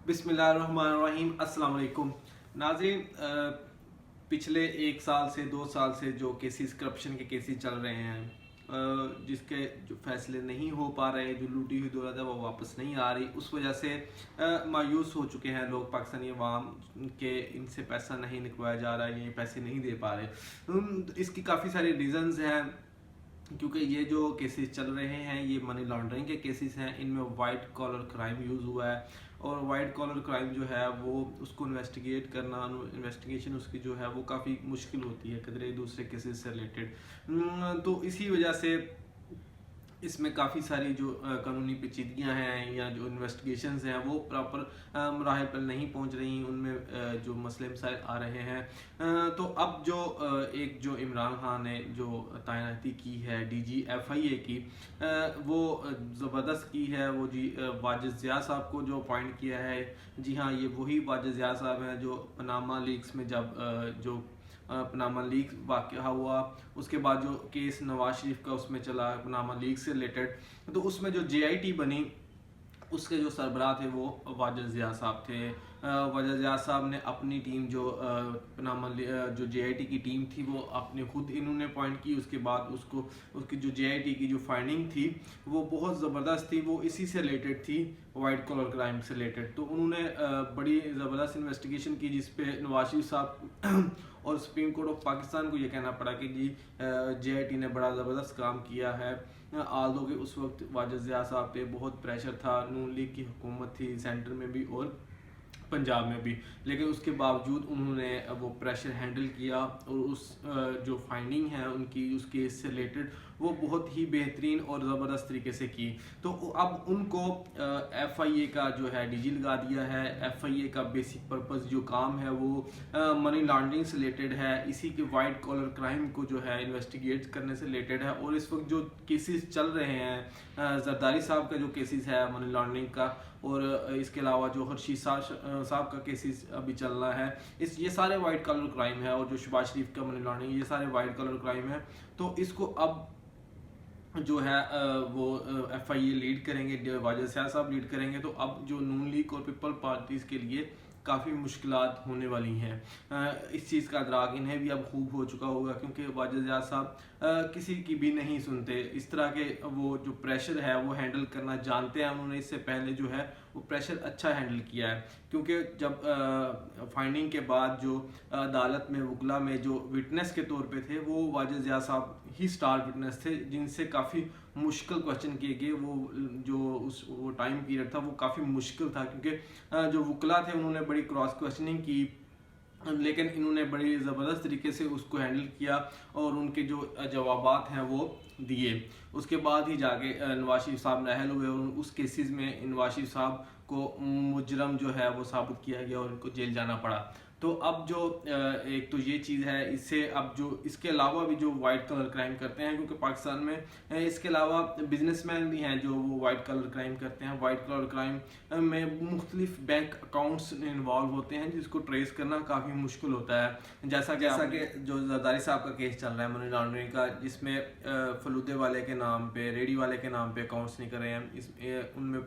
बिस्मिल्लाहिर्रहमानिर्रहीम। अस्सलाम वालेकुम नाज़रीन। पिछले 1 साल से 2 साल से जो केसेस करप्शन के केसेस चल रहे हैं, जिसके जो फैसले नहीं हो पा रहे, जो लूटी हुई दौलत है वो वापस नहीं आ रही, उस वजह से मायूस हो चुके हैं लोग, पाकिस्तानी अवाम के इनसे पैसा नहीं निकलवाया जा रहा है, ये पैसे नहीं दे पा रहे। इसकी काफ़ी सारे रीज़न्स हैं, क्योंकि ये जो केसेस चल रहे हैं ये मनी लॉन्ड्रिंग के केसेस हैं। इनमें वाइट कॉलर क्राइम यूज़ हुआ है, और वाइट कॉलर क्राइम जो है वो उसको इन्वेस्टिगेट करना, इन्वेस्टिगेशन उसकी जो है वो काफ़ी मुश्किल होती है कदरे दूसरे केसेस से रिलेटेड। तो इसी वजह से इसमें काफ़ी सारी जो कानूनी पेचीदगियाँ हैं या जो इन्वेस्टिगेशंस हैं वो प्रॉपर मराहल पर नहीं पहुंच रही, उनमें जो मसले मसाइल आ रहे हैं। तो अब जो एक जो इमरान खान ने जो तैनाती की है DG FIA की, वो ज़बरदस्त की है। वो जी वाजिद ज़िया साहब को जो अपॉइंट किया है, जी हाँ, ये वही वाजिद ज़िया साहब हैं जो पनामा लीक्स में जब जो पनामा लीक वाक़या हुआ, उसके बाद जो केस नवाज शरीफ का उसमें चला पनामा लीक से रिलेटेड, तो उसमें जो JIT बनी उसके जो सरबराह थे वो वाजिद ज़िया साहब थे। वाजिद ज़िया साहब ने अपनी टीम जो पनामा जो JIT की टीम थी वो अपने खुद इन्होंने अपॉइंट की। उसके बाद उसको उसकी जो JIT की जो फाइंडिंग थी वो बहुत ज़बरदस्त थी, वो इसी से रिलेटेड थी, वाइट कॉलर क्राइम से रिलेटेड। तो उन्होंने बड़ी ज़बरदस्त इन्वेस्टिगेशन की, जिस पे नवाज शरीफ साहब और सुप्रीम कोर्ट ऑफ पाकिस्तान को ये कहना पड़ा कि जी JIT ने बड़ा ज़बरदस्त काम किया है। आल्दो कि उस वक्त वाजिद ज़िया साहब पे बहुत प्रेशर था, नून लीग की हुकूमत थी सेंटर में भी और पंजाब में भी, लेकिन उसके बावजूद उन्होंने वो प्रेशर हैंडल किया, और उस जो फाइंडिंग है उनकी उस केस से रिलेटेड वो बहुत ही बेहतरीन और ज़बरदस्त तरीके से की। तो अब उनको FIA का जो है DG लगा दिया है। FIA का बेसिक पर्पस जो काम है वो मनी लॉन्ड्रिंग से रिलेटेड है, इसी के वाइट कॉलर क्राइम को जो है इन्वेस्टिगेट करने से रिलेटेड है। और इस वक्त जो केसेस चल रहे हैं, जरदारी साहब का जो केसेस है मनी लॉन्ड्रिंग का, और इसके अलावा जो हर्षीद साहब का केसेस अभी चल रहा है, ये सारे वाइट कलर क्राइम है, और जो शहबाज शरीफ का मनी लॉन्ड्रिंग, ये सारे वाइट कलर क्राइम है। तो इसको अब जो है वो FIA लीड करेंगे, वाजिद ज़िया साहब लीड करेंगे। तो अब जो नून लीग और पीपल पार्टीज़ के लिए काफ़ी मुश्किलात होने वाली हैं। इस चीज़ का अदराक इन्हें भी अब खूब हो चुका होगा, क्योंकि वाजिद ज़िया साहब किसी की भी नहीं सुनते। इस तरह के वो जो प्रेशर है वो हैंडल करना जानते हैं, उन्होंने इससे पहले जो है वो प्रेशर अच्छा हैंडल किया है। क्योंकि जब फाइंडिंग के बाद जो अदालत में वकला में जो विटनेस के तौर पे थे, वो वाजिद ज़िया साहब ही स्टार विटनेस थे, जिनसे काफ़ी मुश्किल क्वेश्चन किए गए। वो जो वो टाइम पीरियड था वो काफ़ी मुश्किल था, क्योंकि जो वकला थे उन्होंने बड़ी क्रॉस क्वेश्चनिंग की, लेकिन इन्होंने बड़ी ज़बरदस्त तरीके से उसको हैंडल किया, और उनके जो जवाबात हैं वो दिए। उसके बाद ही जाके नवाज शरीफ साहब नाअहल हुए, और उस केसेस में नवाज शरीफ साहब को मुजरम जो है वो साबित किया गया और उनको जेल जाना पड़ा। तो अब जो एक तो ये चीज़ है, इससे अब जो इसके अलावा भी जो वाइट कलर क्राइम करते हैं, क्योंकि पाकिस्तान में इसके अलावा बिजनेसमैन भी हैं जो वो वाइट कलर क्राइम करते हैं। वाइट कलर क्राइम में मुख्तलिफ बैंक अकाउंट्स इन्वॉल्व होते हैं, जिसको ट्रेस करना काफ़ी मुश्किल होता है। जैसा कि जो जरदारी साहब का केस चल रहा है मनी लॉन्ड्रिंग का, जिसमें फलूदे वाले के नाम पे, रेडी वाले के नाम पे अकाउंट्स निकल रहे हैं, उनमें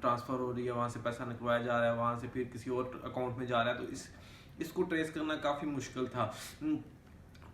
ट्रांसफ़र हो रही है, वहाँ से पैसा निकलवाया जा रहा है, वहाँ से फिर किसी और अकाउंट में जा रहा है। तो इसको ट्रेस करना काफ़ी मुश्किल था।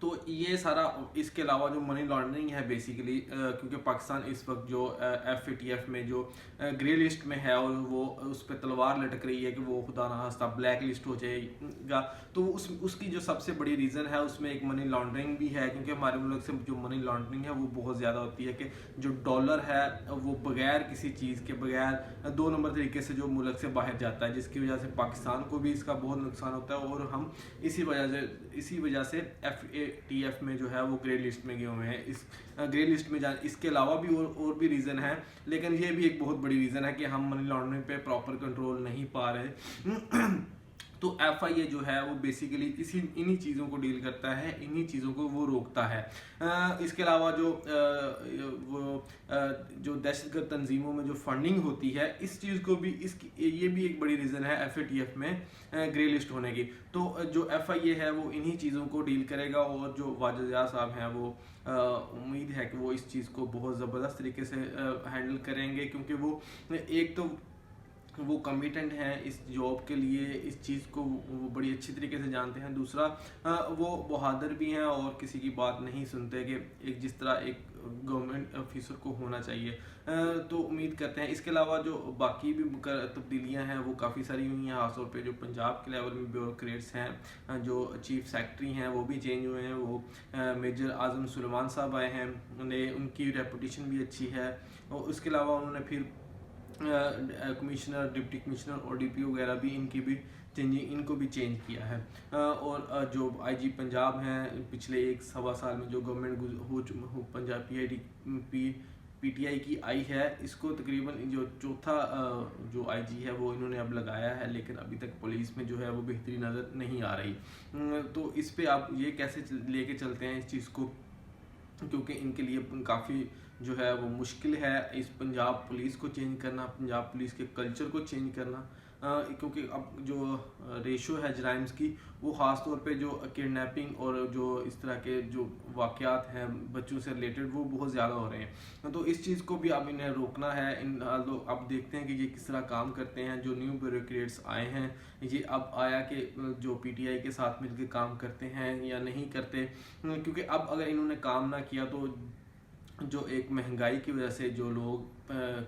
तो ये सारा, इसके अलावा जो मनी लॉन्ड्रिंग है बेसिकली, क्योंकि पाकिस्तान इस वक्त जो FATF में जो ग्रे लिस्ट में है, और वो उस पर तलवार लटक रही है कि वो खुदा ना खास्ता ब्लैक लिस्ट हो जाएगा। तो उसकी जो सबसे बड़ी रीज़न है उसमें एक मनी लॉन्ड्रिंग भी है, क्योंकि हमारे मुल्क से जो मनी लॉन्ड्रिंग है वो बहुत ज़्यादा होती है, कि जो डॉलर है वो बगैर किसी चीज़ के, बगैर 2 नंबर तरीके से जो मुल्क से बाहर जाता है, जिसकी वजह से पाकिस्तान को भी इसका बहुत नुकसान होता है, और हम इसी वजह से FATF में जो है वो ग्रे लिस्ट में गए हुए हैं। इस ग्रे लिस्ट में इसके अलावा भी और भी रीज़न है, लेकिन ये भी एक बहुत बड़ी रीज़न है कि हम मनी लॉन्ड्रिंग पे प्रॉपर कंट्रोल नहीं पा रहे। तो FIA जो है वो बेसिकली इन्हीं चीज़ों को डील करता है, इन्हीं चीज़ों को वो रोकता है। इसके अलावा जो दहशतगर्द तंजीमों में जो फंडिंग होती है, इस चीज़ को भी ये भी एक बड़ी रीज़न है FATF में ग्रे लिस्ट होने की। तो जो FIA है वो इन्हीं चीज़ों को डील करेगा, और जो वाजिद ज़िया साहब हैं वो उम्मीद है कि वो इस चीज़ को बहुत ज़बरदस्त तरीके से हैंडल करेंगे, क्योंकि वो एक तो वो कमिटेंट हैं इस जॉब के लिए, इस चीज़ को वो बड़ी अच्छी तरीके से जानते हैं। दूसरा वो बहादुर भी हैं और किसी की बात नहीं सुनते, कि एक जिस तरह एक गवर्नमेंट ऑफिसर को होना चाहिए। तो उम्मीद करते हैं। इसके अलावा जो बाकी भी तब्दीलियां हैं वो काफ़ी सारी हुई हैं, खासतौर पे जो पंजाब के लेवल में ब्यूरोक्रेट्स हैं, जो चीफ सेक्रेटरी हैं वो भी चेंज हुए हैं। वो मेजर आज़म सुलेमान साहब आए हैं, उनकी रेपुटेशन भी अच्छी है। और उसके अलावा उन्होंने फिर कमिश्नर, डिप्टी कमिश्नर और डीपी वगैरह भी इनकी भी चेंजिंग, इनको भी चेंज किया है। और जो आईजी पंजाब हैं, पिछले 1 सवा साल में जो गवर्नमेंट हो पंजाब पीटीआई की आई है, इसको तकरीबन जो चौथा जो आईजी है वो इन्होंने अब लगाया है, लेकिन अभी तक पुलिस में जो है वो बेहतरी नज़र नहीं आ रही। तो इस पे आप ये कैसे लेके चलते हैं इस चीज़ को, क्योंकि इनके लिए काफ़ी जो है वो मुश्किल है इस पंजाब पुलिस को चेंज करना, पंजाब पुलिस के कल्चर को चेंज करना। क्योंकि अब जो रेशो है जराइम्स की, वो ख़ास तौर पे जो किडनैपिंग और जो इस तरह के जो वाक़यात हैं बच्चों से रिलेटेड, वो बहुत ज़्यादा हो रहे हैं। तो इस चीज़ को भी अब इन्हें रोकना है। अब देखते हैं कि ये किस तरह काम करते हैं। जो न्यू ब्यूरोक्रेट्स आए हैं, ये अब आया कि जो पीटीआई के साथ मिलकर काम करते हैं या नहीं करते, क्योंकि अब अगर इन्होंने काम ना किया तो जो एक महंगाई की वजह से जो लोग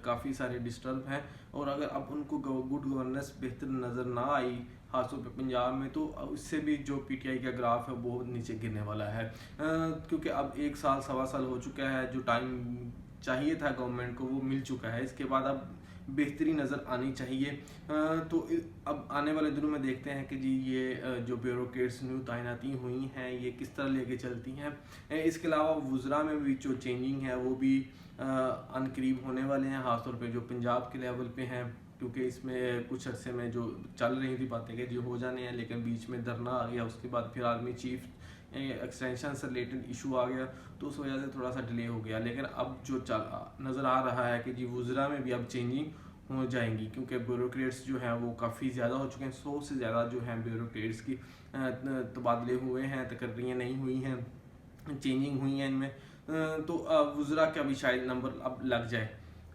काफ़ी सारे डिस्टर्ब हैं, और अगर अब उनको गुड गवर्नेंस बेहतर नज़र ना आई खासतौर पे पंजाब में, तो उससे भी जो पीटीआई का ग्राफ है वो नीचे गिरने वाला है। क्योंकि अब 1 साल 1.25 साल हो चुका है, जो टाइम चाहिए था गवर्नमेंट को वो मिल चुका है। इसके बाद अब बेहतरी नज़र आनी चाहिए। तो अब आने वाले दिनों में देखते हैं कि जी ये जो ब्यूरोक्रेट्स न्यू तैनाती हुई हैं ये किस तरह लेके चलती हैं। इसके अलावा वुज़रा में भी जो चेंजिंग है वो भी अनकरीब होने वाले हैं, खासतौर पे जो पंजाब के लेवल पे हैं, क्योंकि इसमें कुछ अरसे में जो चल रही थी बातें कि जो हो जाने हैं, लेकिन बीच में धरना आ गया, उसके बाद फिर आर्मी चीफ एक्सटेंशन से रिलेटेड इशू आ गया, तो उस वजह से थोड़ा सा डिले हो गया। लेकिन अब जो चल नज़र आ रहा है कि जी वुज़रा में भी अब चेंजिंग हो जाएंगी, क्योंकि ब्यूरोक्रेट्स जो हैं वो काफ़ी ज़्यादा हो चुके हैं। 100 से ज़्यादा जो हैं ब्यूरोक्रेट्स की तबादले हुए हैं, तकर्रियाँ नहीं हुई हैं, चेंजिंग हुई हैं इनमें। तो वुज़रा का भी शायद नंबर अब लग जाए।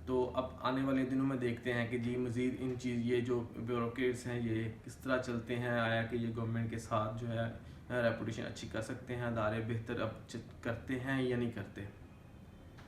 तो अब आने वाले दिनों में देखते हैं कि जी मज़ीद इन चीज़ ये जो ब्यूरोक्रेट्स हैं ये किस तरह चलते हैं, आया कि ये गवर्नमेंट के साथ जो है रेपुटेशन अच्छी कर सकते हैं, अदारे बेहतर अब करते हैं या नहीं करते।